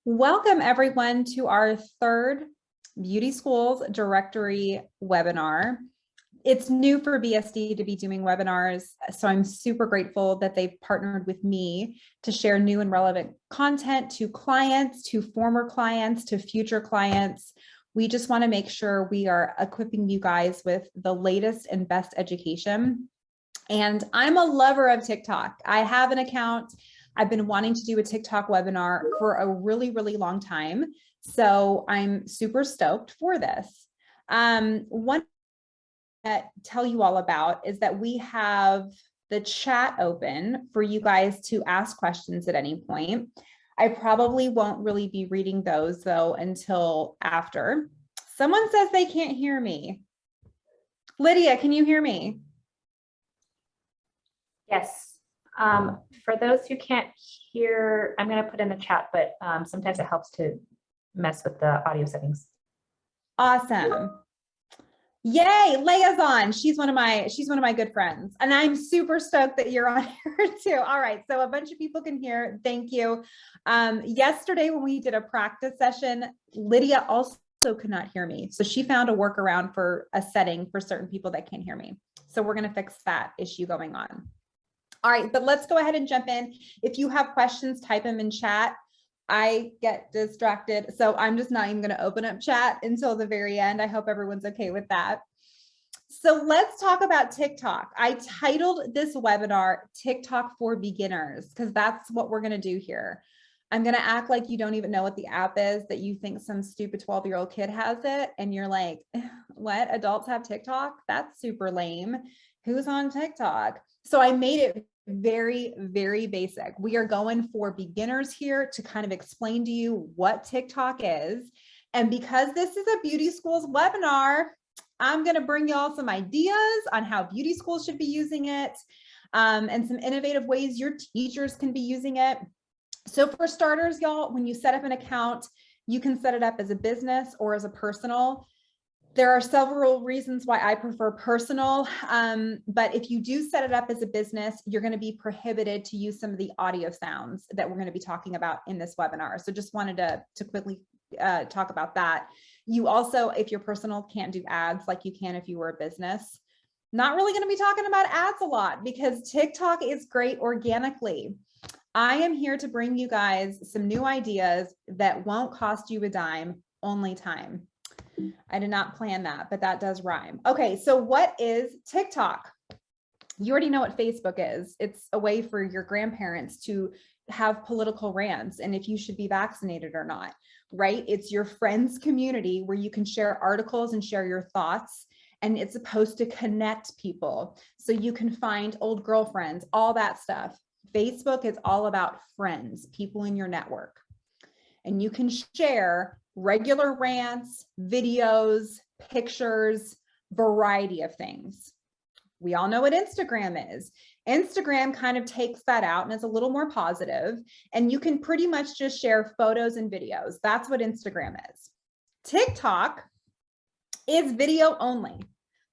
Welcome everyone to our third Beauty Schools Directory webinar. It's new for BSD to be doing webinars, so I'm super grateful that they've partnered with me to share new and relevant content to clients, to former clients, to future clients. We just want to make sure we are equipping you guys with the latest and best education. And I'm a lover of TikTok. I have an account. I've been wanting to do a TikTok webinar for a really, really long time. So I'm super stoked for this. One to tell you all about is that we have the chat open for you guys to ask questions at any point. I probably won't really be reading those though until after. Someone says they can't hear me. Lydia, can you hear me? Yes. For those who can't hear, I'm going to put in the chat, but sometimes it helps to mess with the audio settings. Awesome. Yay, Leia's on. She's one of my good friends. And I'm super stoked that you're on here too. All right. So a bunch of people can hear. Thank you. Yesterday when we did a practice session, Lydia also could not hear me. So she found a workaround for a setting for certain people that can't hear me. So we're going to fix that issue going on. All right, but let's go ahead and jump in. If you have questions, type them in chat. I get distracted, so I'm just not even going to open up chat until the very end. I hope everyone's okay with that. So let's talk about TikTok. I titled this webinar TikTok for Beginners because that's what we're going to do here. I'm going to act like you don't even know what the app is, that you think some stupid 12-year-old kid has it. And you're like, what? Adults have TikTok? That's super lame. Who's on TikTok? So I made it very, very basic. We are going for beginners here to kind of explain to you what TikTok is. And because this is a Beauty Schools webinar, I'm going to bring y'all some ideas on how beauty schools should be using it, and some innovative ways your teachers can be using it. So for starters, y'all, when you set up an account, you can set it up as a business or as a personal. There are several reasons why I prefer personal, but if you do set it up as a business, you're going to be prohibited to use some of the audio sounds that we're going to be talking about in this webinar. So just wanted to quickly talk about that. You also, if you're personal, can't do ads like you can if you were a business. Not really going to be talking about ads a lot because TikTok is great organically. I am here to bring you guys some new ideas that won't cost you a dime, only time. I did not plan that, but that does rhyme. Okay, so what is TikTok? You already know what Facebook is. It's a way for your grandparents to have political rants and if you should be vaccinated or not, right? It's your friends community where you can share articles and share your thoughts, and it's supposed to connect people. So you can find old girlfriends, all that stuff. Facebook is all about friends, people in your network. And you can share regular rants, videos, pictures, variety of things. We all know what Instagram is. Instagram kind of takes that out and is a little more positive, and you can pretty much just share photos and videos. That's what Instagram is. TikTok is video only.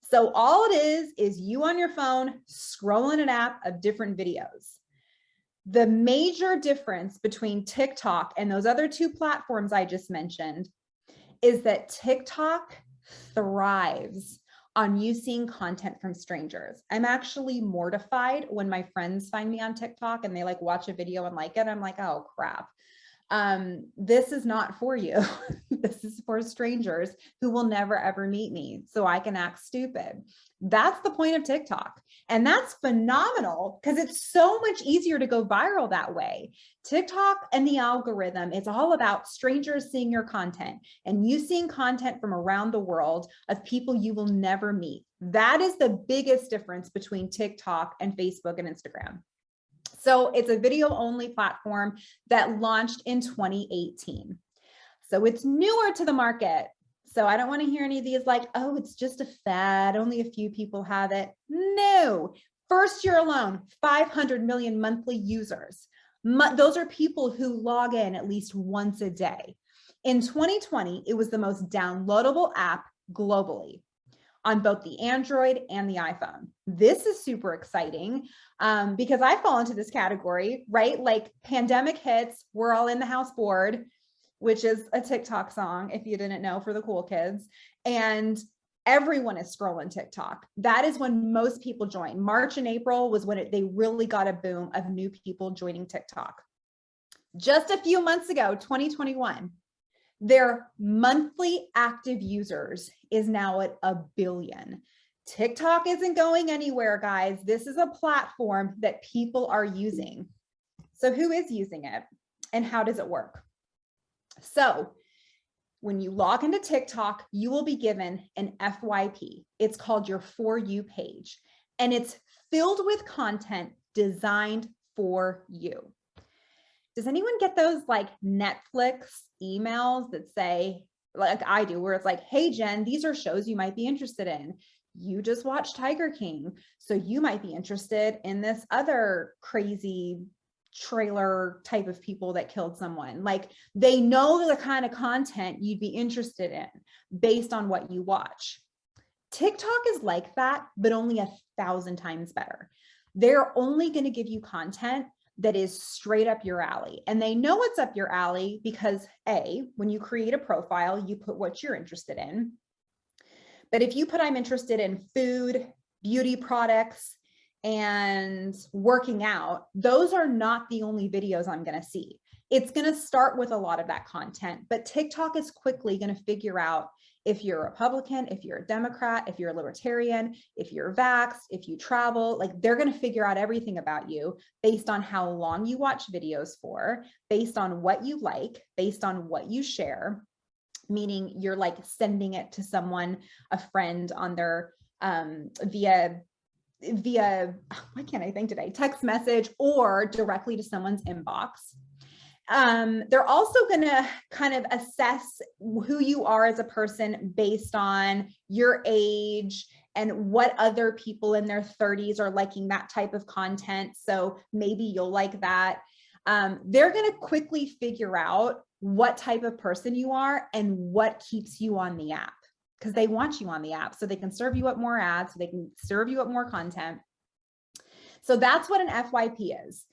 So all it is you on your phone scrolling an app of different videos. The major difference between TikTok and those other two platforms I just mentioned is that TikTok thrives on you seeing content from strangers. I'm actually mortified when my friends find me on TikTok and they like watch a video and like it. I'm like, oh crap. This is not for you. This is for strangers who will never ever meet me, so I can act stupid. That's the point of TikTok. And that's phenomenal because it's so much easier to go viral that way. TikTok and the algorithm, it's all about strangers seeing your content and you seeing content from around the world of people you will never meet. That is the biggest difference between TikTok and Facebook and Instagram. So it's a video only platform that launched in 2018. So it's newer to the market. So I don't want to hear any of these like, oh, it's just a fad. Only a few people have it. No, first year alone, 500 million monthly users. Those are people who log in at least once a day. In 2020, it was the most downloadable app globally on both the Android and the iPhone. This is super exciting because I fall into this category, right? Like pandemic hits, we're all in the house bored. which is a TikTok song, if you didn't know, for the cool kids. And everyone is scrolling TikTok. That is when most people join. March and April was when they really got a boom of new people joining TikTok. Just a few months ago, 2021, their monthly active users is now at 1 billion. TikTok isn't going anywhere, guys. This is a platform that people are using. So who is using it and how does it work? So when you log into TikTok, you will be given an FYP. It's called your For You page, and it's filled with content designed for you. Does anyone get those like Netflix emails that say, like I do, where it's like, hey, Jen, these are shows you might be interested in. You just watched Tiger King, so you might be interested in this other crazy trailer type of people that killed someone. Like they know the kind of content you'd be interested in based on what you watch. TikTok is like that, but only 1,000 times better. They're only going to give you content that is straight up your alley. And they know it's up your alley because A, when you create a profile, you put what you're interested in. But if you put, I'm interested in food, beauty products, and working out, those are not the only videos I'm going to see. It's going to start with a lot of that content, but TikTok is quickly going to figure out if you're a Republican, if you're a Democrat, if you're a libertarian, if you're vaxxed, if you travel, like they're going to figure out everything about you based on how long you watch videos for, based on what you like, based on what you share, meaning you're like sending it to someone, a friend on their via what can't I think today, text message or directly to someone's inbox. They're also going to kind of assess who you are as a person based on your age and what other people in their 30s are liking that type of content. So maybe you'll like that. They're going to quickly figure out what type of person you are and what keeps you on the app, because they want you on the app so they can serve you up more ads, so they can serve you up more content. So that's what an FYP is.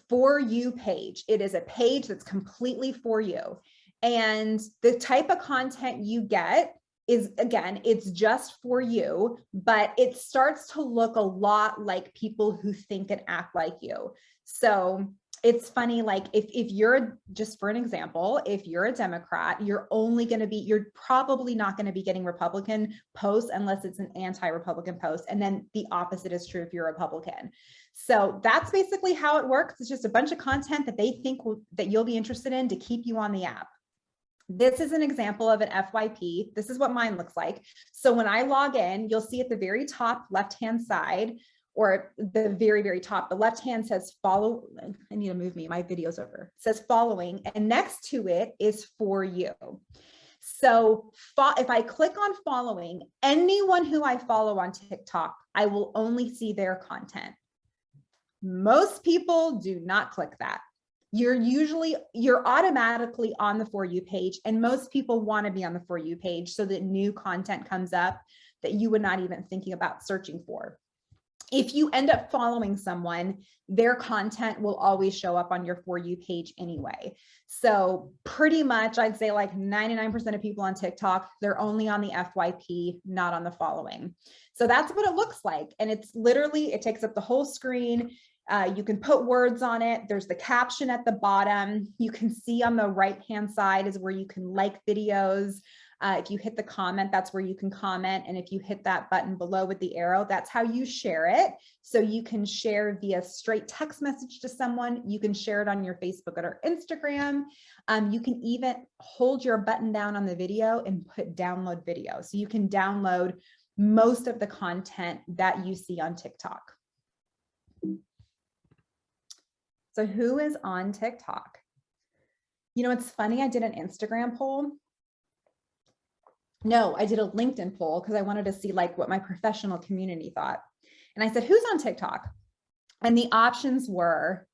For You page. It is a page that's completely for you. And the type of content you get is, again, it's just for you, but it starts to look a lot like people who think and act like you. So it's funny, like if you're, just for an example, if you're a Democrat, you're probably not going to be getting Republican posts unless it's an anti-Republican post. And then the opposite is true if you're a Republican. So that's basically how it works. It's just a bunch of content that they think that you'll be interested in to keep you on the app. This is an example of an FYP. This is what mine looks like. So when I log in, you'll see at the very top left-hand side, or the very, very top, the left hand says follow. I need to move my videos over. It says following, and next to it is For You. So if I click on following, anyone who I follow on TikTok, I will only see their content. Most people do not click that. You're automatically on the For You page, and most people want to be on the For You page so that new content comes up that you would not even thinking about searching for. If you end up following someone, their content will always show up on your For You page anyway. So pretty much I'd say like 99% of people on TikTok, they're only on the FYP, not on the following. So that's what it looks like. And it's literally, it takes up the whole screen. You can put words on it. There's the caption at the bottom. You can see on the right-hand side is where you can like videos. If you hit the comment, that's where you can comment. And if you hit that button below with the arrow, that's how you share it. So you can share via straight text message to someone. You can share it on your Facebook or Instagram. You can even hold your button down on the video and put download video. So you can download most of the content that you see on TikTok. So who is on TikTok? You know, it's funny, I did an Instagram poll. No, I did a LinkedIn poll because I wanted to see like what my professional community thought. And I said, who's on TikTok? And the options were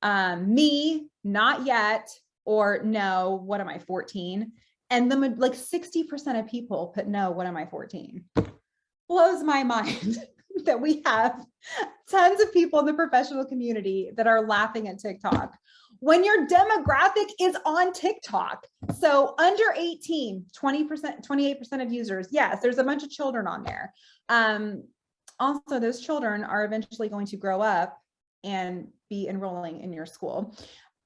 me, not yet, or no, what am I, 14? And like 60% of people put no, what am I, 14? Blows my mind that we have tons of people in the professional community that are laughing at TikTok. when your demographic is on TikTok. So under 18, 20%, 28% of users. Yes, there's a bunch of children on there. Also, those children are eventually going to grow up and be enrolling in your school.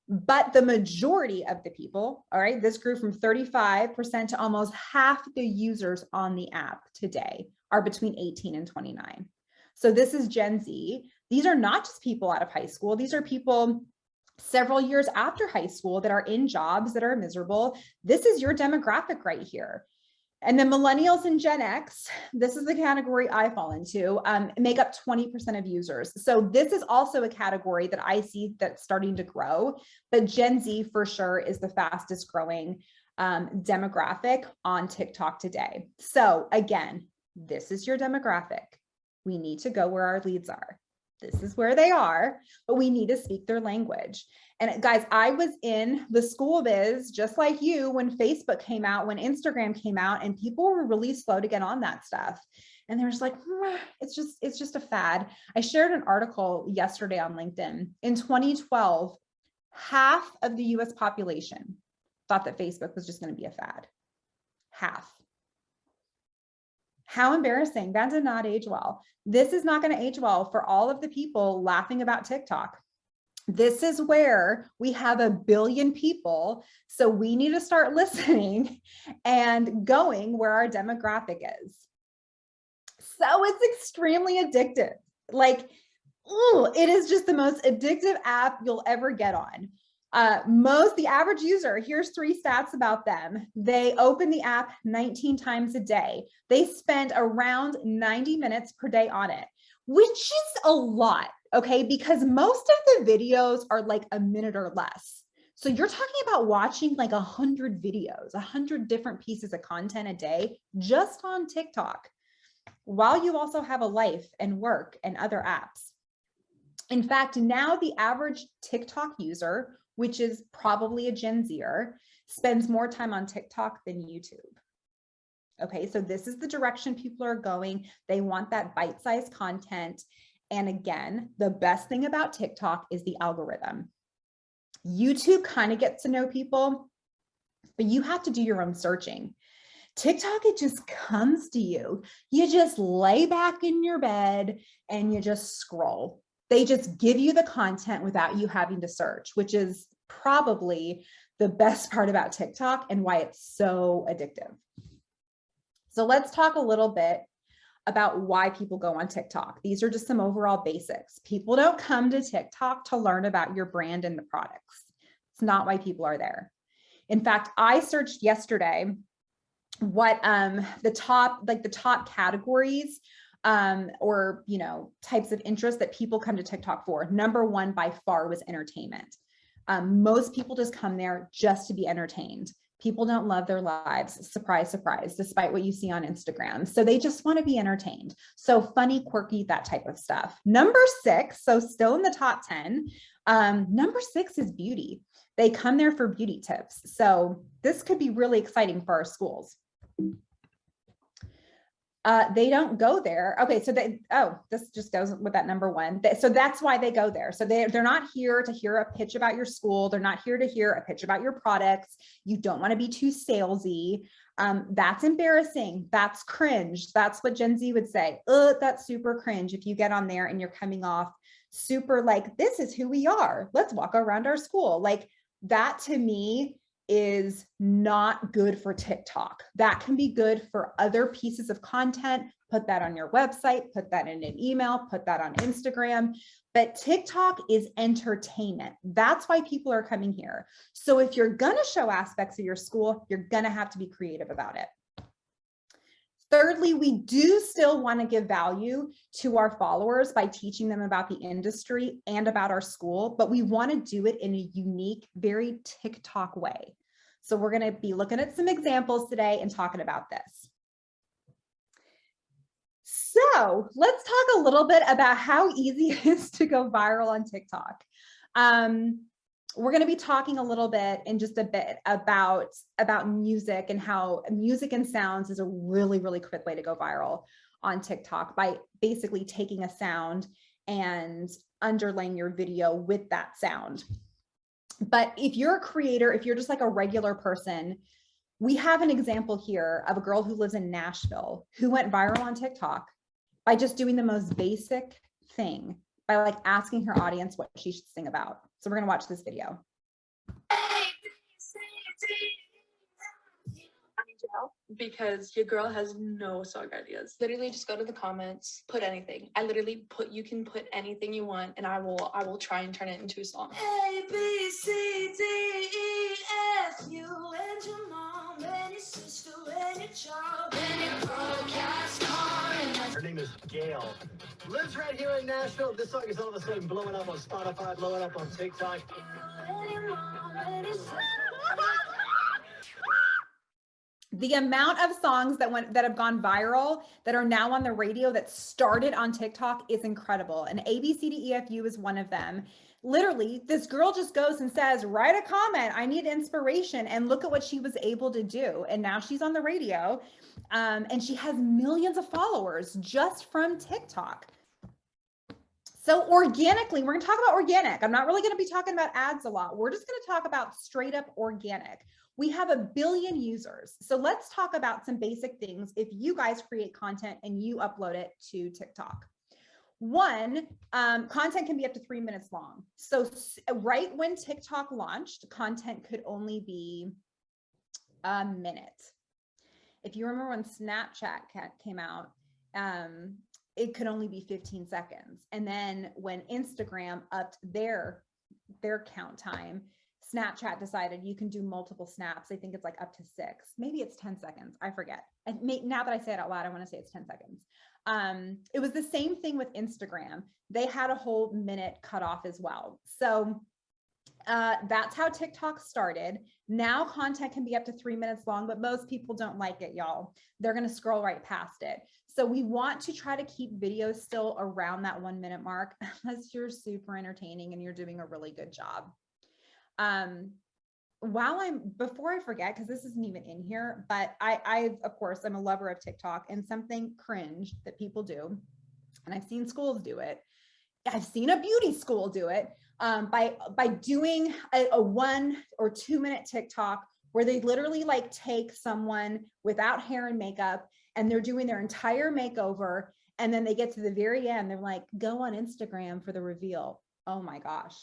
But the majority of the people, all right, this grew from 35% to almost half the users on the app today are between 18 and 29. So this is Gen Z. These are not just people out of high school. These are people several years after high school that are in jobs that are miserable. This is your demographic right here. And then millennials and Gen X, this is the category I fall into, make up 20% of users. So this is also a category that I see that's starting to grow, but Gen Z for sure is the fastest growing demographic on TikTok today. So again, this is your demographic. We need to go where our leads are. This is where they are, but we need to speak their language. And guys, I was in the school biz, just like you, when Facebook came out, when Instagram came out, and people were really slow to get on that stuff. And they're just like, it's just a fad. I shared an article yesterday on LinkedIn. In 2012, half of the US population thought that Facebook was just going to be a fad. Half. How embarrassing. That did not age well. This is not going to age well for all of the people laughing about TikTok. This is where we have 1 billion people. So we need to start listening and going where our demographic is. So it's extremely addictive. Like, ooh, it is just the most addictive app you'll ever get on. The average user, here's 3 stats about them. They open the app 19 times a day. They spend around 90 minutes per day on it, which is a lot, okay? Because most of the videos are like a minute or less. So you're talking about watching like 100 videos, 100 different pieces of content a day just on TikTok, while you also have a life and work and other apps. In fact, now the average TikTok user, which is probably a Gen Zer, spends more time on TikTok than YouTube. Okay, so this is the direction people are going. They want that bite-sized content. And again, the best thing about TikTok is the algorithm. YouTube kind of gets to know people, but you have to do your own searching. TikTok, it just comes to you. You just lay back in your bed and you just scroll. They just give you the content without you having to search, which is probably the best part about TikTok and why it's so addictive. So let's talk a little bit about why people go on TikTok. These are just some overall basics. People don't come to TikTok to learn about your brand and the products. It's not why people are there. In fact, I searched yesterday what the top categories or types of interest that people come to TikTok for. Number 1 by far was entertainment. Most people just come there just to be entertained. People don't love their lives, surprise, surprise, despite what you see on Instagram. So they just want to be entertained. So funny, quirky, that type of stuff. Number 6, so still in the top 10, number 6 is beauty. They come there for beauty tips. So this could be really exciting for our schools. They don't go there. Okay, so this just goes with that number 1. So that's why they go there. So they're not here to hear a pitch about your school. They're not here to hear a pitch about your products. You don't want to be too salesy. That's embarrassing. That's cringe. That's what Gen Z would say. That's super cringe if you get on there and you're coming off super like, this is who we are. Let's walk around our school. Like that to me is not good for TikTok. That can be good for other pieces of content. Put that on your website, put that in an email, put that on Instagram. But TikTok is entertainment. That's why people are coming here. So if you're gonna show aspects of your school, you're gonna have to be creative about it. Thirdly, we do still want to give value to our followers by teaching them about the industry and about our school, but we want to do it in a unique, very TikTok way. So we're going to be looking at some examples today and talking about this. So let's talk a little bit about how easy it is to go viral on TikTok. We're going to be talking a little bit in just a bit about music and how music and sounds is a really, really quick way to go viral on TikTok by basically taking a sound and underlaying your video with that sound. But if you're a creator, if you're just like a regular person, we have an example here of a girl who lives in Nashville who went viral on TikTok by just doing the most basic thing, by like asking her audience what she should sing about. So we're gonna watch this video. Because your girl has no song ideas. Literally just go to the comments, put anything. You can put anything you want and I will try and turn it into a song. A, B, C, D, E, F, you and your mom and your sister and your child and your broadcast car. Her name is Gail. Lives right here in Nashville. This song is all of a sudden blowing up on Spotify, blowing up on TikTok. The amount of songs that have gone viral that are now on the radio that started on TikTok is incredible. And ABCDEFU is one of them. Literally, this girl just goes and says, write a comment, I need inspiration. And look at what she was able to do. And now she's on the radio and she has millions of followers just from TikTok. So organically, we're gonna talk about organic. I'm not really gonna be talking about ads a lot. We're just gonna talk about straight up organic. We have 1 billion users. So let's talk about some basic things if you guys create content and you upload it to TikTok. One, content can be up to 3 minutes long. So right when TikTok launched, content could only be a minute. If you remember when Snapchat came out, it could only be 15 seconds. And then when Instagram upped their count time, Snapchat decided you can do multiple snaps. I think it's like up to 6, maybe it's 10 seconds. I forget. Now that I say it out loud, I want to say it's 10 seconds. It was the same thing with Instagram. They had a whole minute cut off as well. So that's how TikTok started. Now content can be up to 3 minutes long, but most people don't like it, y'all. They're going to scroll right past it. So we want to try to keep videos still around that 1 minute mark, unless you're super entertaining and you're doing a really good job. Before I forget, because this isn't even in here, but of course, I'm a lover of TikTok, and something cringe that people do, and I've seen schools do it. I've seen a beauty school do it by doing a 1 or 2 minute TikTok where they literally like take someone without hair and makeup and they're doing their entire makeover. And then they get to the very end. They're like, go on Instagram for the reveal. Oh my gosh,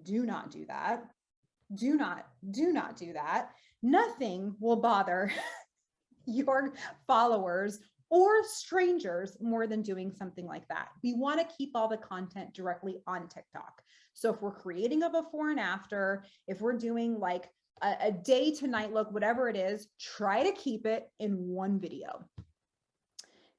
do not do that. Do not do that. Nothing will bother your followers or strangers more than doing something like that. We want to keep all the content directly on TikTok. So if we're creating a before and after, if we're doing like a day to night look, whatever it is, try to keep it in one video.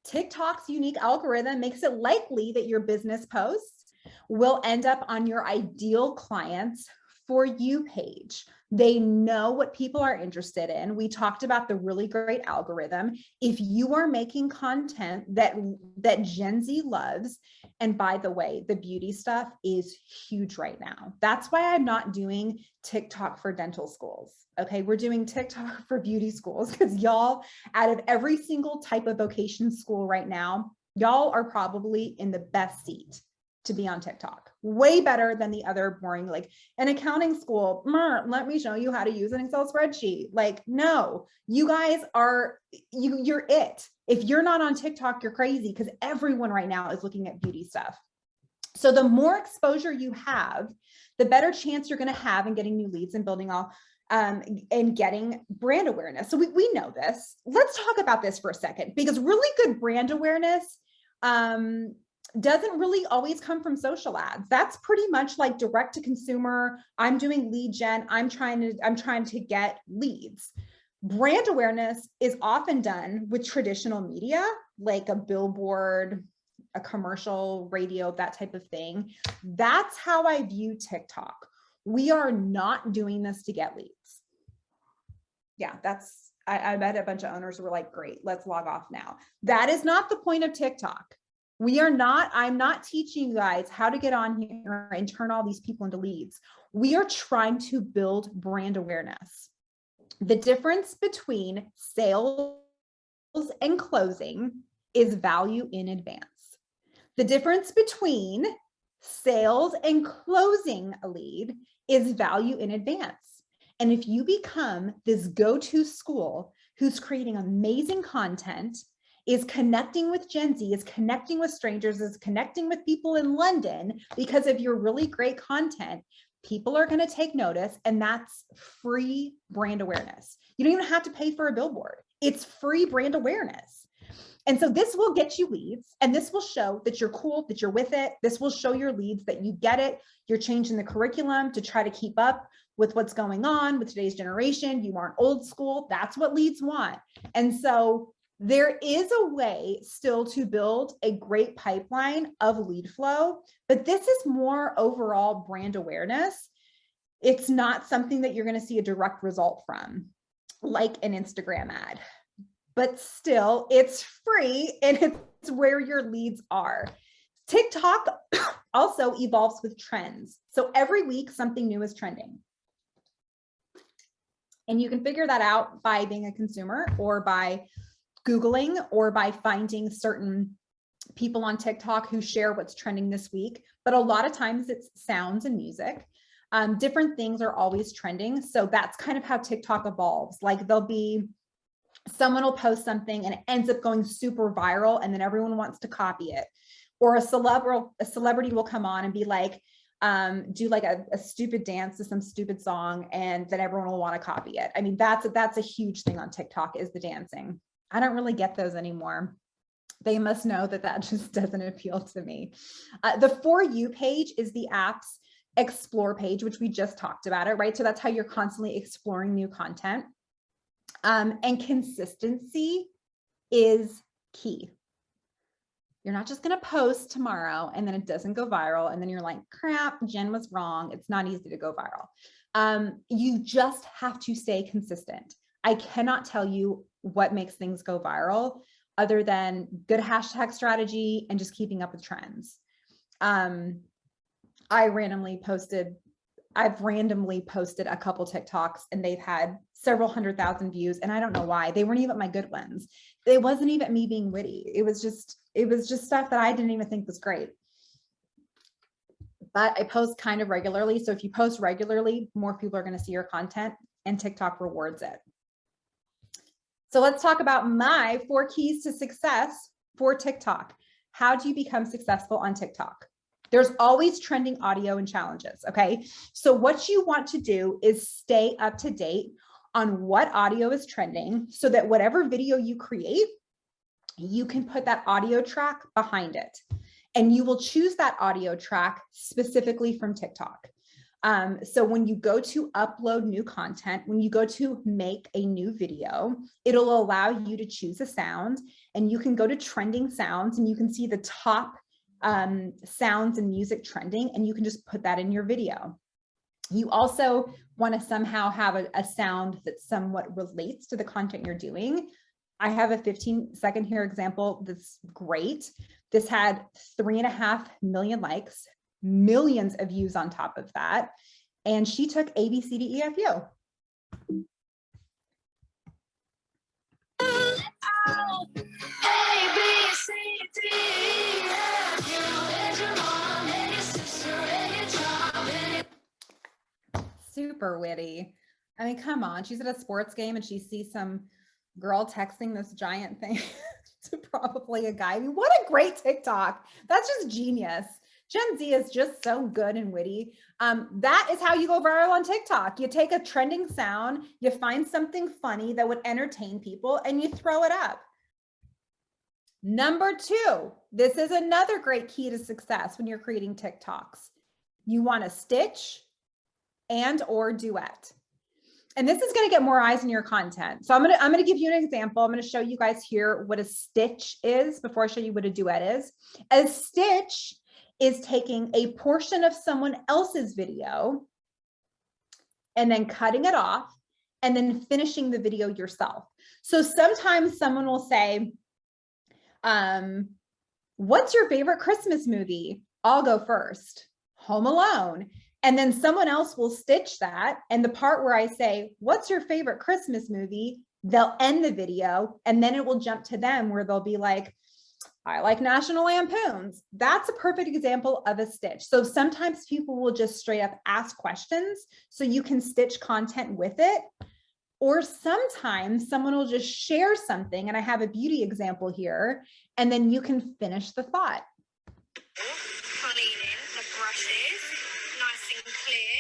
TikTok's unique algorithm makes it likely that your business posts will end up on your ideal clients' For You page. They know what people are interested in. We talked about the really great algorithm. If you are making content that Gen Z loves, and by the way, the beauty stuff is huge right now. That's why I'm not doing TikTok for dental schools. Okay, we're doing TikTok for beauty schools because y'all, out of every single type of vocation school right now, y'all are probably in the best seat to be on TikTok. Way better than the other boring, like an accounting school, let me show you how to use an Excel spreadsheet. Like, no, you guys are, you're it. If you're not on TikTok, you're crazy, because everyone right now is looking at beauty stuff. So the more exposure you have, the better chance you're going to have in getting new leads and building all and getting brand awareness. So we know this. Let's talk about this for a second, because really good brand awareness doesn't really always come from social ads. That's pretty much like direct to consumer. I'm doing lead gen. I'm trying to get leads. Brand awareness is often done with traditional media, like a billboard, a commercial, radio, that type of thing. That's how I view TikTok. We are not doing this to get leads. Yeah, I bet a bunch of owners were like, great, let's log off now. That is not the point of TikTok. I'm not teaching you guys how to get on here and turn all these people into leads. We are trying to build brand awareness. The difference between sales and closing is value in advance. The difference between Sales and closing a lead is value in advance. And if you become this go-to school who's creating amazing content, is connecting with Gen Z, is connecting with strangers, is connecting with people in London because of your really great content, people are going to take notice, and that's free brand awareness. You don't even have to pay for a billboard. It's free brand awareness. And so this will get you leads, and this will show that you're cool, that you're with it. This will show your leads that you get it. You're changing the curriculum to try to keep up with what's going on with today's generation. You aren't old school. That's what leads want. And so there is a way still to build a great pipeline of lead flow, but this is more overall brand awareness. It's not something that you're going to see a direct result from, like an Instagram ad, but still it's free and it's where your leads are. TikTok also evolves with trends. So every week something new is trending. And you can figure that out by being a consumer or by Googling or by finding certain people on TikTok who share what's trending this week. But a lot of times it's sounds and music. Different things are always trending. So that's kind of how TikTok evolves. Like someone will post something and it ends up going super viral and then everyone wants to copy it. Or a celebrity will come on and be like, do like a stupid dance to some stupid song, and then everyone will want to copy it. I mean, that's a huge thing on TikTok, is the dancing. I don't really get those anymore. They must know that just doesn't appeal to me. The For You page is the app's explore page, which we just talked about it, right? So that's how you're constantly exploring new content. And consistency is key. You're not just going to post tomorrow and then it doesn't go viral. And then you're like, crap, Jen was wrong. It's not easy to go viral. You just have to stay consistent. I cannot tell you what makes things go viral other than good hashtag strategy and just keeping up with trends. I've randomly posted a couple TikToks and they've had several 100,000 views, and I don't know why. They weren't even my good ones. It wasn't even me being witty. It was just stuff that I didn't even think was great. But I post kind of regularly. So if you post regularly, more people are going to see your content, and TikTok rewards it. So let's talk about my 4 keys to success for TikTok. How do you become successful on TikTok? There's always trending audio and challenges, okay? So what you want to do is stay up to date on what audio is trending so that whatever video you create, you can put that audio track behind it. And you will choose that audio track specifically from TikTok. So when you go to upload new content, when you go to make a new video, it'll allow you to choose a sound, and you can go to trending sounds and you can see the top sounds and music trending, and you can just put that in your video. You also want to somehow have a sound that somewhat relates to the content you're doing. I have a 15-second here example that's great. This had 3.5 million likes, millions of views on top of that. And she took A, B, C, D, E, F, U. Super witty. I mean, come on. She's at a sports game and she sees some girl texting this giant thing to probably a guy. I mean, what a great TikTok. That's just genius. Gen Z is just so good and witty. That is how you go viral on TikTok. You take a trending sound, you find something funny that would entertain people, and you throw it up. Number 2, this is another great key to success when you're creating TikToks. You want to stitch and or duet. And this is going to get more eyes in your content. So I'm going to give you an example. I'm going to show you guys here what a stitch is before I show you what a duet is. A stitch is taking a portion of someone else's video and then cutting it off and then finishing the video yourself. So sometimes someone will say, what's your favorite Christmas movie? I'll go first. Home Alone. And then someone else will stitch that. And the part where I say, what's your favorite Christmas movie? They'll end the video and then it will jump to them where they'll be like, I like National Lampoons. That's a perfect example of a stitch. So sometimes people will just straight up ask questions so you can stitch content with it. Or sometimes someone will just share something, and I have a beauty example here, and then you can finish the thought. Cleaning the brushes, nice and clear.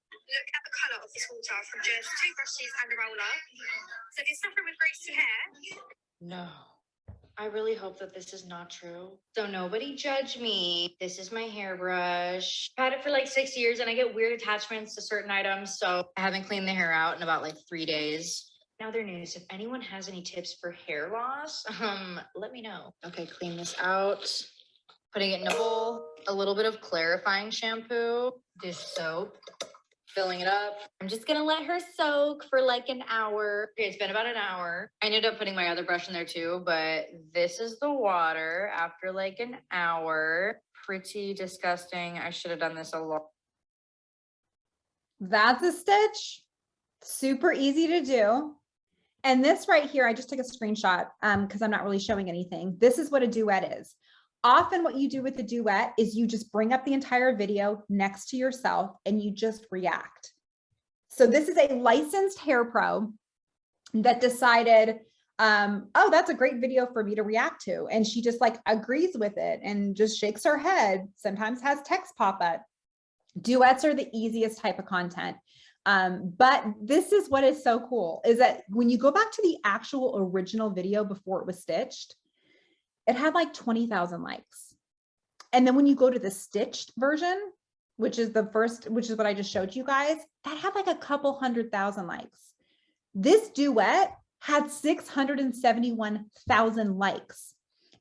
Look at the colour of this water from just 2 brushes and a roller. So if you're suffering with greasy hair, No, I really hope that this is not true. So nobody judge me. This is my hairbrush. I've had it for like 6 years and I get weird attachments to certain items. So I haven't cleaned the hair out in about like 3 days. Now they're news. If anyone has any tips for hair loss, let me know. Okay, clean this out. Putting it in a bowl, a little bit of clarifying shampoo, dish soap, filling it up. I'm just gonna let her soak for like an hour. Okay, it's been about an hour. I ended up putting my other brush in there too, but this is the water after like an hour. Pretty disgusting. I should have done this a lot. That's a stitch. Super easy to do. And this right here, I just took a screenshot because I'm not really showing anything. This is what a duet is. Often what you do with a duet is you just bring up the entire video next to yourself and you just react. So this is a licensed hair pro that decided, oh, that's a great video for me to react to. And she just like agrees with it and just shakes her head, sometimes has text pop up. Duets are the easiest type of content. But this is what is so cool is that when you go back to the actual original video before it was stitched, it had like 20,000 likes. And then when you go to the stitched version, which is what I just showed you guys, that had like a couple 100,000 likes. This duet had 671,000 likes.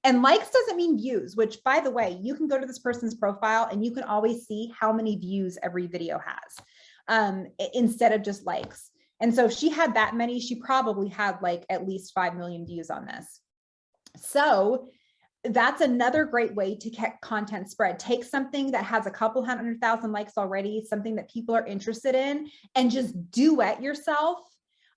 And likes doesn't mean views, which by the way, you can go to this person's profile and you can always see how many views every video has instead of just likes. And so if she had that many, she probably had like at least 5 million views on this. So that's another great way to get content spread. Take something that has a couple 100,000 likes already, something that people are interested in, and just duet yourself,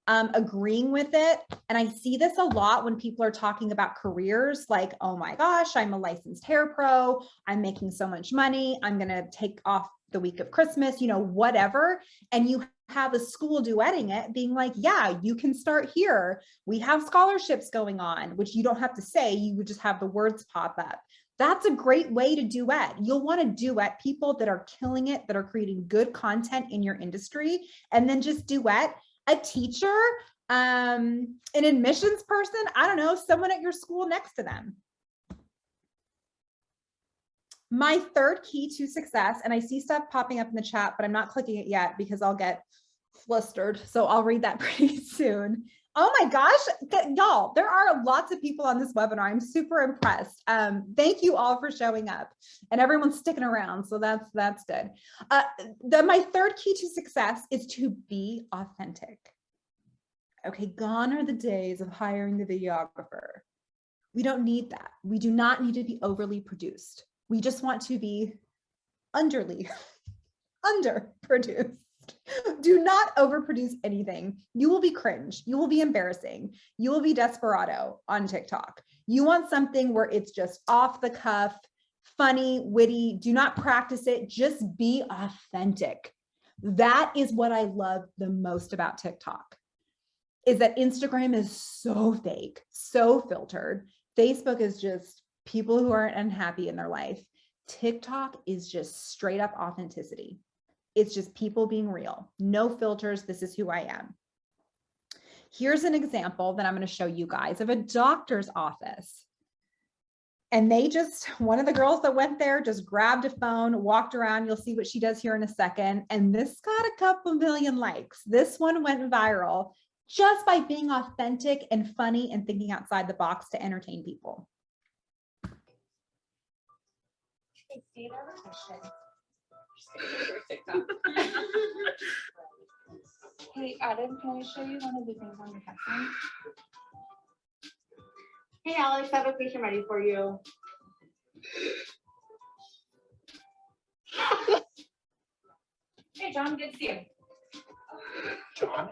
agreeing with it. And I see this a lot when people are talking about careers like, oh my gosh, I'm a licensed hair pro. I'm making so much money. I'm going to take off the week of Christmas, whatever. And you have a school duetting it, being like, yeah, you can start here. We have scholarships going on, which you don't have to say, you would just have the words pop up. That's a great way to duet. You'll want to duet people that are killing it, that are creating good content in your industry, and then just duet a teacher, an admissions person, I don't know, someone at your school next to them. My third key to success, and I see stuff popping up in the chat, but I'm not clicking it yet because I'll get flustered. So I'll read that pretty soon. Oh my gosh, y'all, there are lots of people on this webinar. I'm super impressed. Thank you all for showing up and everyone's sticking around. So that's good. My third key to success is to be authentic. Okay, gone are the days of hiring the videographer. We don't need that. We do not need to be overly produced. We just want to be underproduced. Do not overproduce anything. You will be cringe. You will be embarrassing. You will be desperado on TikTok. You want something where it's just off the cuff, funny, witty. Do not practice it. Just be authentic. That is what I love the most about TikTok, is that Instagram is so fake, so filtered. Facebook is just people who aren't unhappy in their life. TikTok is just straight up authenticity. It's just people being real, no filters. This is who I am. Here's an example that I'm going to show you guys of a doctor's office. And one of the girls that went there just grabbed a phone, walked around. You'll see what she does here in a second. And this got a couple million likes. This one went viral just by being authentic and funny and thinking outside the box to entertain people. Hey Adam, can I show you one of the things on your headphone? Hey Alex, I have a patient ready for you. Hey John, good to see you. John?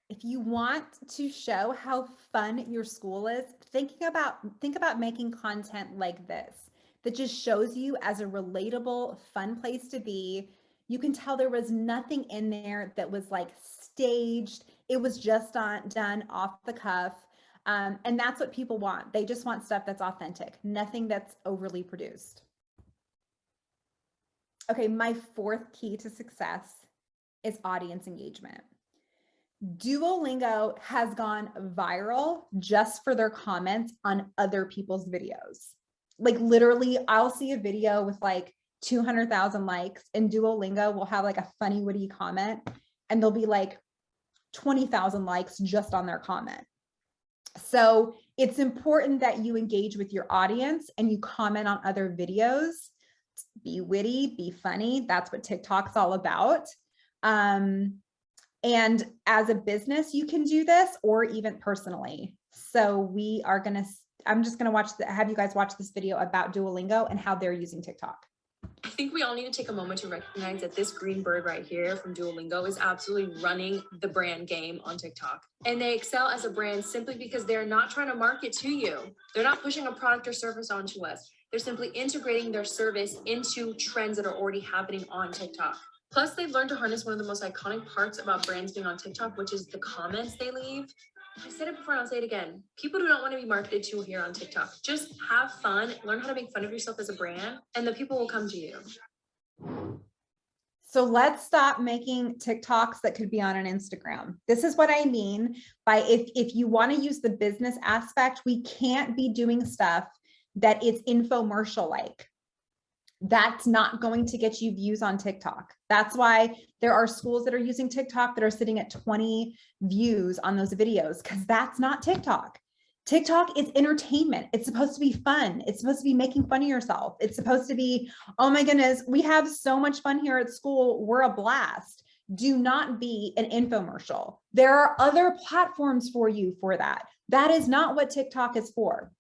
If you want to show how fun your school is, think about making content like this that just shows you as a relatable, fun place to be. You can tell there was nothing in there that was like staged. It was just done off the cuff. And that's what people want. They just want stuff that's authentic, nothing that's overly produced. Okay, my fourth key to success is audience engagement. Duolingo has gone viral just for their comments on other people's videos. Like literally, I'll see a video with like 200,000 likes and Duolingo will have like a funny, witty comment and there'll be like 20,000 likes just on their comment. So it's important that you engage with your audience and you comment on other videos. Be witty, be funny. That's what TikTok's all about. And as a business, you can do this or even personally. So I'm just going to have you guys watch this video about Duolingo and how they're using TikTok. I think we all need to take a moment to recognize that this green bird right here from Duolingo is absolutely running the brand game on TikTok. And they excel as a brand simply because they're not trying to market to you. They're not pushing a product or service onto us. They're simply integrating their service into trends that are already happening on TikTok. Plus, they've learned to harness one of the most iconic parts about brands being on TikTok, which is the comments they leave. I said it before and I'll say it again. People do not want to be marketed to here on TikTok. Just have fun, learn how to make fun of yourself as a brand, and the people will come to you. So let's stop making TikToks that could be on an Instagram. This is what I mean by if you want to use the business aspect, we can't be doing stuff that it's infomercial-like. That's not going to get you views on TikTok. That's why there are schools that are using TikTok that are sitting at 20 views on those videos, because that's not TikTok. TikTok is entertainment. It's supposed to be fun. It's supposed to be making fun of yourself. It's supposed to be, oh my goodness, we have so much fun here at school. We're a blast. Do not be an infomercial. There are other platforms for you for that. That is not what TikTok is for.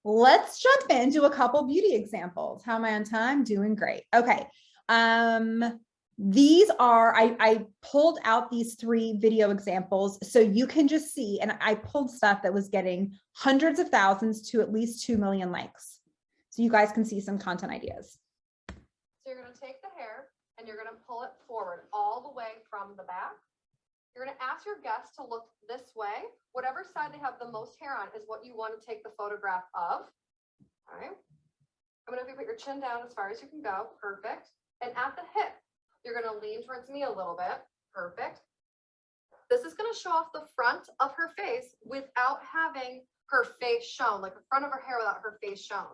Let's jump into a couple beauty examples. How am I on time? Doing great. Okay. These are, I pulled out these 3 video examples so you can just see, and I pulled stuff that was getting hundreds of thousands to at least 2 million likes. So you guys can see some content ideas. So you're going to take the hair and you're going to pull it forward all the way from the back. You're going to ask your guests to look this way. Whatever side they have the most hair on is what you want to take the photograph of. All right. I'm going to put your chin down as far as you can go. Perfect. And at the hip, you're going to lean towards me a little bit. Perfect. This is going to show off the front of her face without having her face shown, like the front of her hair without her face shown.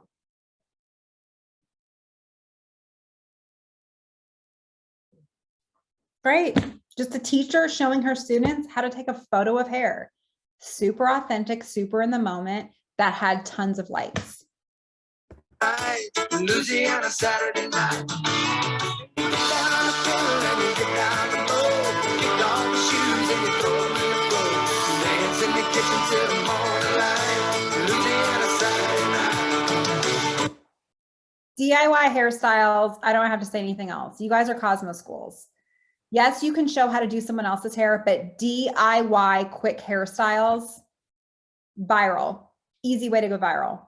Great. Just a teacher showing her students how to take a photo of hair. Super authentic, super in the moment. That had tons of likes. Louisiana Saturday night. DIY hairstyles. I don't have to say anything else. You guys are Cosmo schools. Yes, you can show how to do someone else's hair, but DIY quick hairstyles, viral. Easy way to go viral.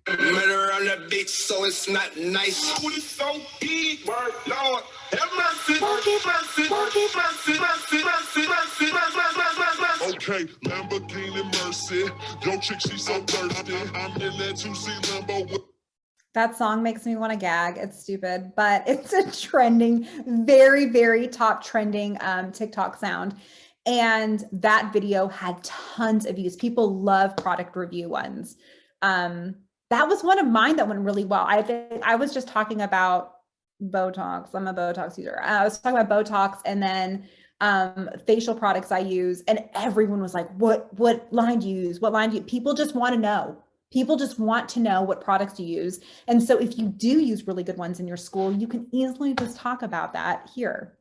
Murder on the beach, so it's not nice. So big, word, Lord, have mercy, mercy, mercy, mercy, mercy, mercy, mercy. Okay, Lamborghini Mercy. Yo, chick, she's so thirsty. I'm in that 2C Lambo. That song makes me want to gag. It's stupid, but it's a trending, very, very top trending TikTok sound. And that video had tons of views. People love product review ones. That was one of mine that went really well. I think I was just talking about Botox. I'm a Botox user. I was talking about Botox and then facial products I use, and everyone was like, what line do you use? What line do you? People just want to know. People just want to know what products you use. And so if you do use really good ones in your school, you can easily just talk about that here.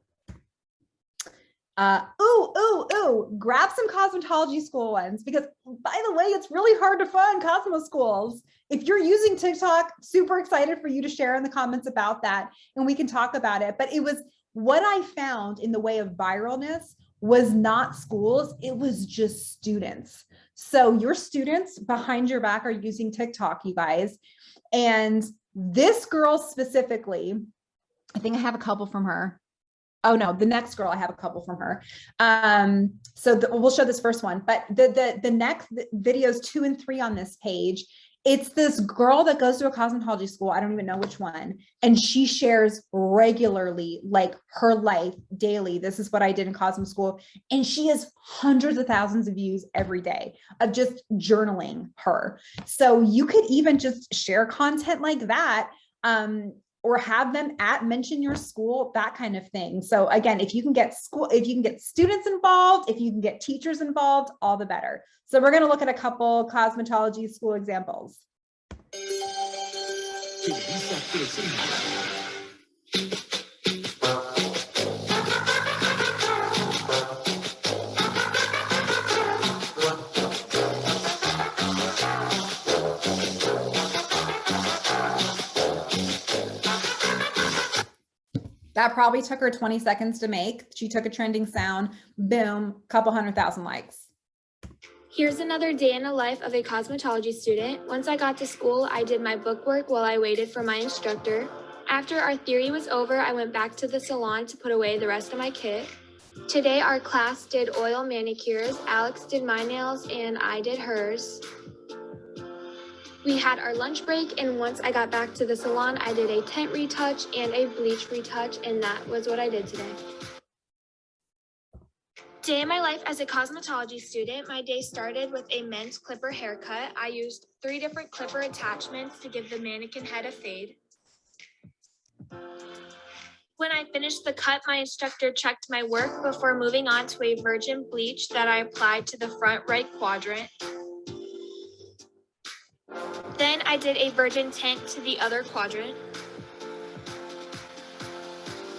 Grab some cosmetology school ones, because by the way, it's really hard to find Cosmo schools. If you're using TikTok, super excited for you to share in the comments about that, and we can talk about it. But it was what I found in the way of viralness was not schools, it was just students. So your students behind your back are using TikTok, you guys. And this girl specifically, I think I have a couple from her. Oh no, the next girl, I have a couple from her. We'll show this first one, but the next videos 2 and 3 on this page, it's this girl that goes to a cosmetology school. I don't even know which one. And she shares regularly, like her life daily. This is what I did in Cosmo school. And she has hundreds of thousands of views every day of just journaling her. So you could even just share content like that. Or have them mention your school, that kind of thing. So again, if you can get students involved, if you can get teachers involved, all the better. So we're gonna look at a couple cosmetology school examples. That probably took her 20 seconds to make. She took a trending sound, boom, couple 100,000 likes. Here's another day in the life of a cosmetology student. Once I got to school, I did my bookwork while I waited for my instructor. After our theory was over, I went back to the salon to put away the rest of my kit. Today, our class did oil manicures. Alex did my nails and I did hers. We had our lunch break, and once I got back to the salon, I did a tint retouch and a bleach retouch, and that was what I did today. Day in my life as a cosmetology student, my day started with a men's clipper haircut. I used 3 different clipper attachments to give the mannequin head a fade. When I finished the cut, my instructor checked my work before moving on to a virgin bleach that I applied to the front right quadrant. Then I did a virgin tint to the other quadrant.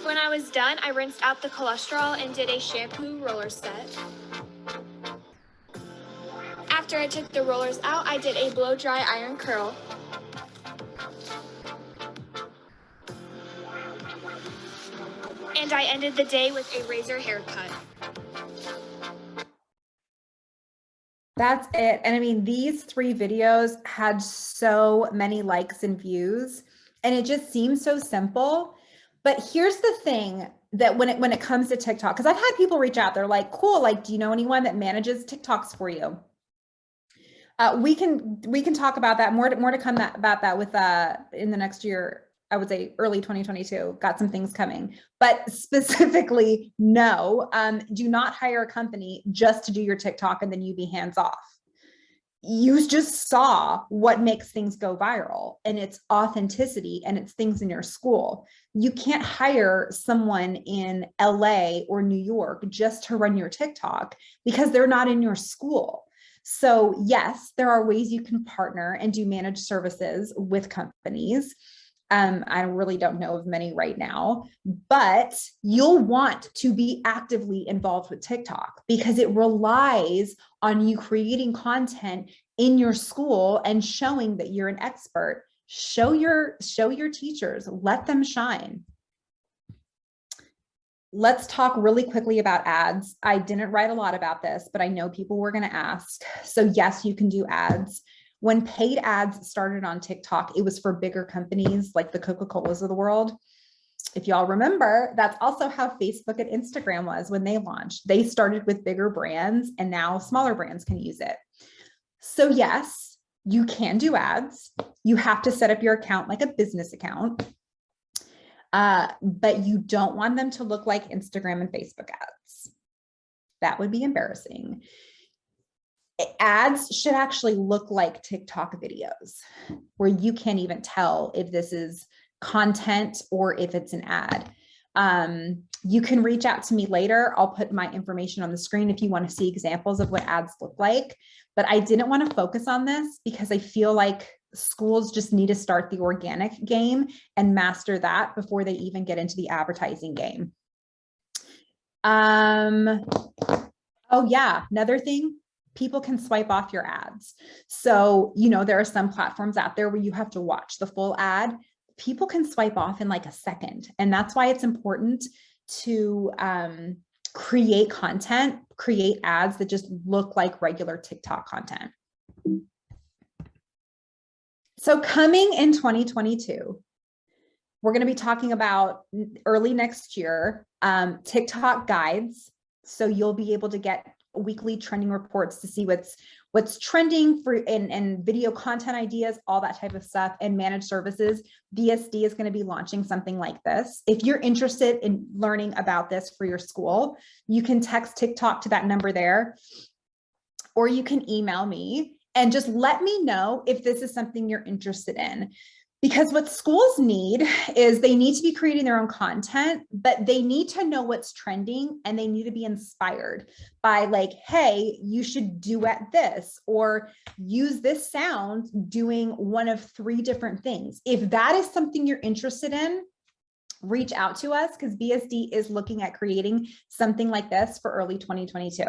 When I was done, I rinsed out the cholesterol and did a shampoo roller set. After I took the rollers out, I did a blow dry iron curl. And I ended the day with a razor haircut. That's it. And I mean, these 3 videos had so many likes and views, and it just seems so simple. But here's the thing, that when it comes to TikTok, because I've had people reach out, they're like, cool, like, do you know anyone that manages TikToks for you? We can talk about that, more to come about that with in the next year. I would say early 2022, got some things coming, but specifically, no, do not hire a company just to do your TikTok and then you be hands off. You just saw what makes things go viral, and it's authenticity, and it's things in your school. You can't hire someone in LA or New York just to run your TikTok because they're not in your school. So yes, there are ways you can partner and do managed services with companies. I really don't know of many right now, but you'll want to be actively involved with TikTok because it relies on you creating content in your school and showing that you're an expert. Show your teachers, let them shine. Let's talk really quickly about ads. I didn't write a lot about this, but I know people were going to ask. So yes, you can do ads. When paid ads started on TikTok, it was for bigger companies like the Coca-Colas of the world. If y'all remember, that's also how Facebook and Instagram was when they launched. They started with bigger brands, and now smaller brands can use it. So yes, you can do ads. You have to set up your account like a business account, but you don't want them to look like Instagram and Facebook ads. That would be embarrassing. Ads should actually look like TikTok videos where you can't even tell if this is content or if it's an ad. You can reach out to me later. I'll put my information on the screen if you want to see examples of what ads look like. But I didn't want to focus on this because I feel like schools just need to start the organic game and master that before they even get into the advertising game. Oh yeah, another thing, people can swipe off your ads. So, there are some platforms out there where you have to watch the full ad. People can swipe off in like a second. And that's why it's important to create content, create ads that just look like regular TikTok content. So coming in 2022, we're going to be talking about early next year, TikTok guides. So you'll be able to get weekly trending reports to see what's trending for and video content ideas, all that type of stuff, and managed services. BSD is going to be launching something like this. If you're interested in learning about this for your school, you can text TikTok to that number there, or you can email me and just let me know if this is something you're interested in. Because what schools need is they need to be creating their own content, but they need to know what's trending and they need to be inspired by like, hey, you should duet this or use this sound doing one of 3 different things. If that is something you're interested in, reach out to us because BSD is looking at creating something like this for early 2022.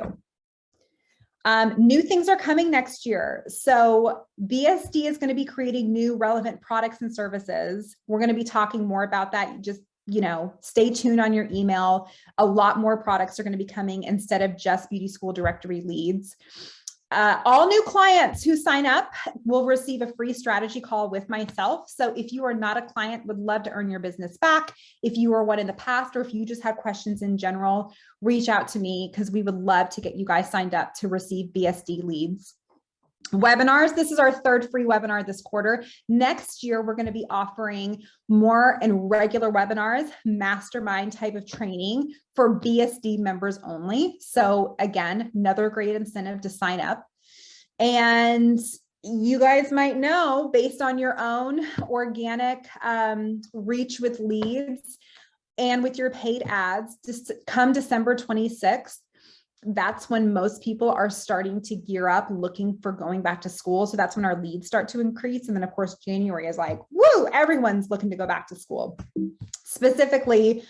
New things are coming next year. So BSD is going to be creating new relevant products and services. We're going to be talking more about that. Just, stay tuned on your email. A lot more products are going to be coming instead of just Beauty School Directory leads. All new clients who sign up will receive a free strategy call with myself. So if you are not a client, would love to earn your business back. If you were one in the past, or if you just had questions in general, reach out to me because we would love to get you guys signed up to receive BSD leads. Webinars. This is our 3rd free webinar this quarter. Next year, we're going to be offering more and regular webinars, mastermind type of training for BSD members only. So again, another great incentive to sign up. And you guys might know, based on your own organic reach with leads and with your paid ads, just come December 26th, that's when most people are starting to gear up looking for going back to school. So that's when our leads start to increase. And then of course, January is like, woo, everyone's looking to go back to school, specifically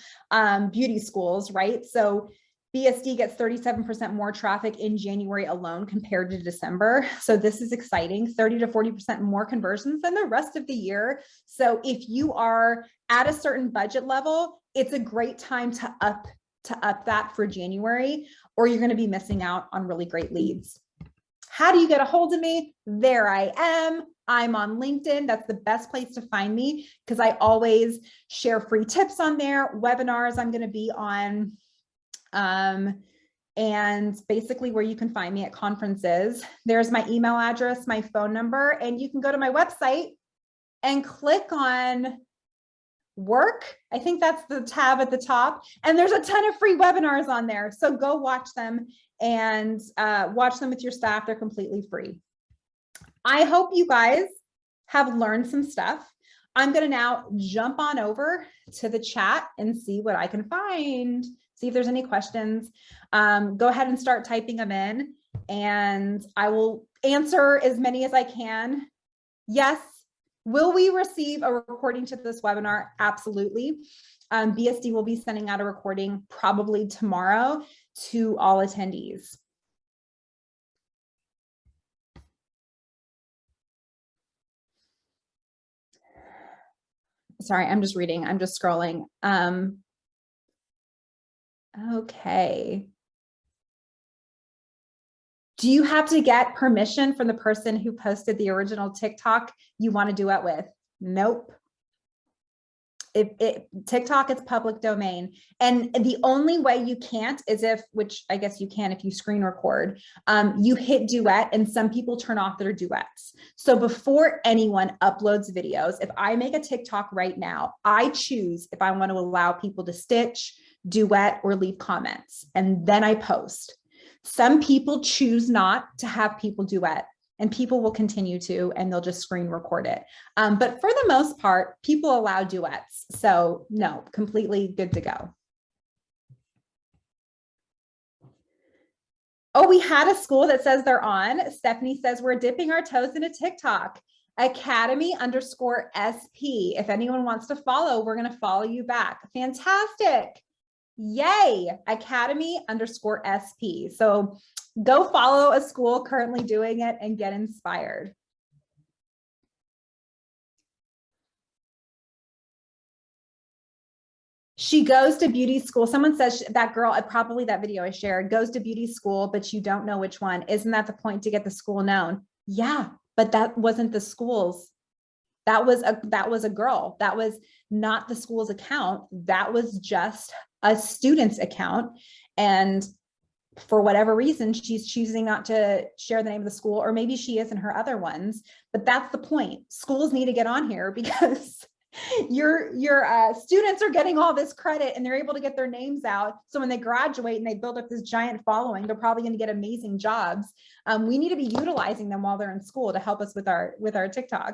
beauty schools, right? So BSD gets 37% more traffic in January alone compared to December. So this is exciting, 30 to 40% more conversions than the rest of the year. So if you are at a certain budget level, it's a great time to up that for January, or you're going to be missing out on really great leads. How do you get a hold of me? There I am. I'm on LinkedIn. That's the best place to find me because I always share free tips on there, webinars I'm going to be on, and basically where you can find me at conferences. There's my email address, my phone number, and you can go to my website and click on work. I think that's the tab at the top. And there's a ton of free webinars on there. So go watch them and watch them with your staff. They're completely free. I hope you guys have learned some stuff. I'm going to now jump on over to the chat and see what I can find. See if there's any questions. Go ahead and start typing them in and I will answer as many as I can. Yes. Will we receive a recording to this webinar? Absolutely. BSD will be sending out a recording probably tomorrow to all attendees. Sorry, I'm just reading. I'm just scrolling. Okay. Do you have to get permission from the person who posted the original TikTok you want to duet with? Nope. TikTok is public domain. And the only way you can't is if, which I guess you can if you screen record, you hit duet and some people turn off their duets. So before anyone uploads videos, if I make a TikTok right now, I choose if I want to allow people to stitch, duet, or leave comments, and then I post. Some people choose not to have people duet, and people will continue to, and they'll just screen record it. But for the most part, people allow duets. So no, completely good to go. Oh, we had a school that says they're on. Stephanie says we're dipping our toes into TikTok. Academy_SP. If anyone wants to follow, we're going to follow you back. Fantastic. Yay, Academy_SP. So go follow a school currently doing it and get inspired. She goes to beauty school. Someone says that girl, probably that video I shared, goes to beauty school, but you don't know which one. Isn't that the point, to get the school known? Yeah, but that wasn't the school's. That was a girl. That was not the school's account. That was just a student's account. And for whatever reason, she's choosing not to share the name of the school, or maybe she is in her other ones. But that's the point. Schools need to get on here, because your students are getting all this credit and they're able to get their names out. So when they graduate and they build up this giant following, they're probably going to get amazing jobs. We need to be utilizing them while they're in school to help us with our TikToks.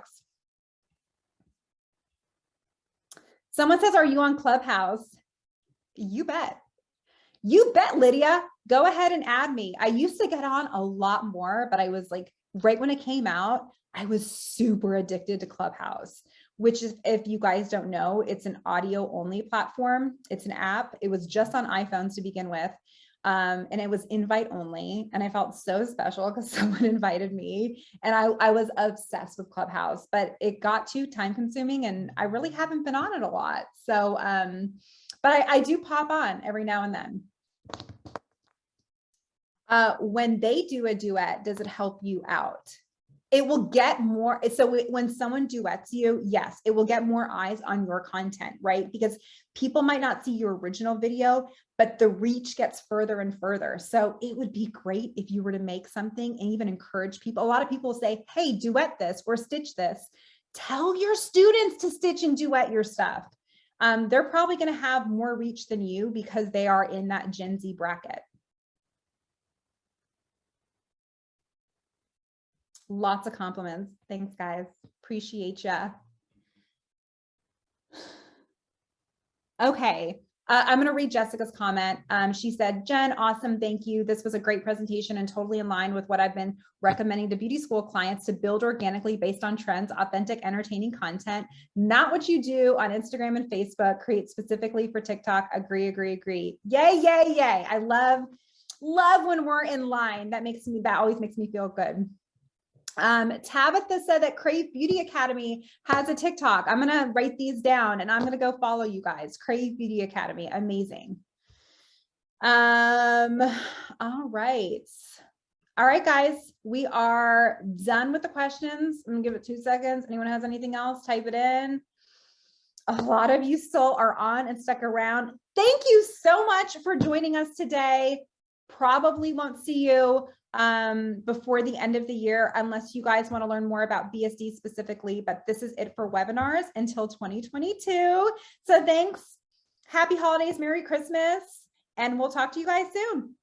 Someone says, are you on Clubhouse? You bet. You bet, Lydia. Go ahead and add me. I used to get on a lot more, but I was like, right when it came out, I was super addicted to Clubhouse, which is, if you guys don't know, it's an audio only platform. It's an app. It was just on iPhones to begin with. And it was invite only. And I felt so special because someone invited me, and I was obsessed with Clubhouse, but it got too time consuming and I really haven't been on it a lot. So, but I do pop on every now and then. When they do a duet, does it help you out? It will get more. So when someone duets you, yes, it will get more eyes on your content, right? Because people might not see your original video, but the reach gets further and further. So it would be great if you were to make something and even encourage people. A lot of people say, hey, duet this or stitch this. Tell your students to stitch and duet your stuff. They're probably going to have more reach than you because they are in that Gen Z bracket. Lots of compliments. Thanks, guys. Appreciate ya. Okay. I'm going to read Jessica's comment. She said, Jen, awesome. Thank you. This was a great presentation and totally in line with what I've been recommending to beauty school clients, to build organically based on trends, authentic, entertaining content, not what you do on Instagram and Facebook, create specifically for TikTok. Agree, agree, agree. Yay, yay, yay. I love when we're in line. That always makes me feel good. Tabitha said that Crave Beauty Academy has a TikTok. I'm going to write these down and I'm going to go follow you guys. Crave Beauty Academy. Amazing. All right. All right, guys, we are done with the questions. I'm gonna give it 2 seconds. Anyone has anything else? Type it in. A lot of you still are on and stuck around. Thank you so much for joining us today. Probably won't see you before the end of the year unless you guys want to learn more about BSD specifically, but this is it for webinars until 2022. So thanks. Happy holidays, Merry Christmas, and we'll talk to you guys soon.